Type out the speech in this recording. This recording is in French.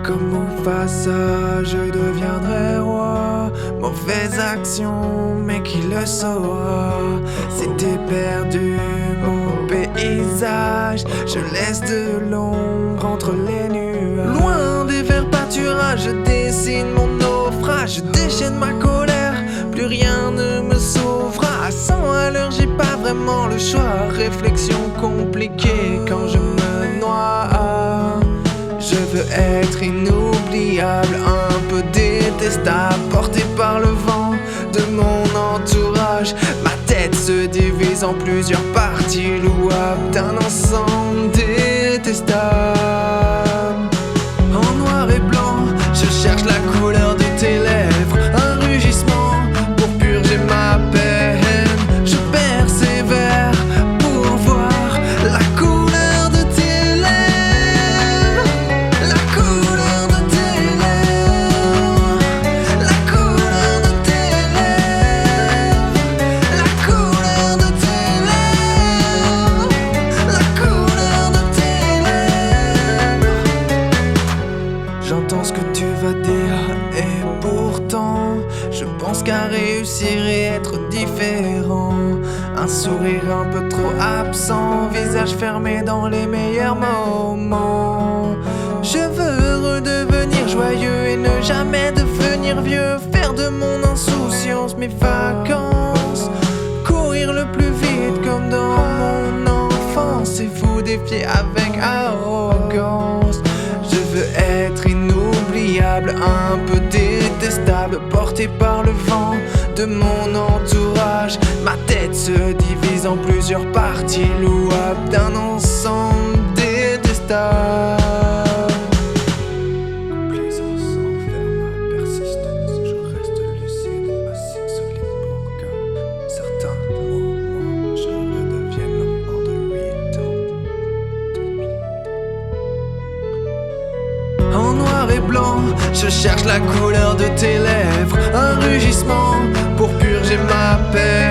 Comme Mufasa, je deviendrai roi. Mauvaise action, mais qui le saura? Si t'es perdu, mon paysage, je laisse de l'ombre entre les nuages. Loin des verts pâturages, je dessine mon naufrage. Je déchaîne ma colère, plus rien ne me sauvera. À 100 à l'heure, j'ai pas vraiment le choix. Réflexion compliquée quand je me noie. Je veux être inoubliable, un peu détestable, porté par le vent de mon entourage. Ma tête se divise en plusieurs parties louables d'un ensemble détestable. En noir et blanc, je cherche la couleur de tes lèvres, un rugissement pour purger ma peine. Je persévère pour voir la couleur de tes lèvres, la couleur de tes lèvres, la couleur de tes lèvres, la couleur de tes lèvres, la couleur de tes lèvres. J'entends ce que tu vas dire et pourtant je pense qu'à réussir et être différent. Un sourire un peu trop absent, visage fermé dans les meilleurs moments. Je veux redevenir joyeux et ne jamais devenir vieux. Faire de mon insouciance mes vacances, courir le plus vite comme dans mon enfance et vous défier avec arrogance. Je veux être inoubliable, un peu détestable, porté par le vent de mon entourage. Ma tête se divise en plusieurs parties louables d'un ensemble détestable. Complaisance enferme ma persistance, je reste lucide, assis solide pour qu'à certains moments je redevienne l'enfant de 8 ans. En noir et blanc, je cherche la couleur de tes lèvres, un rugissement pour purger ma peine.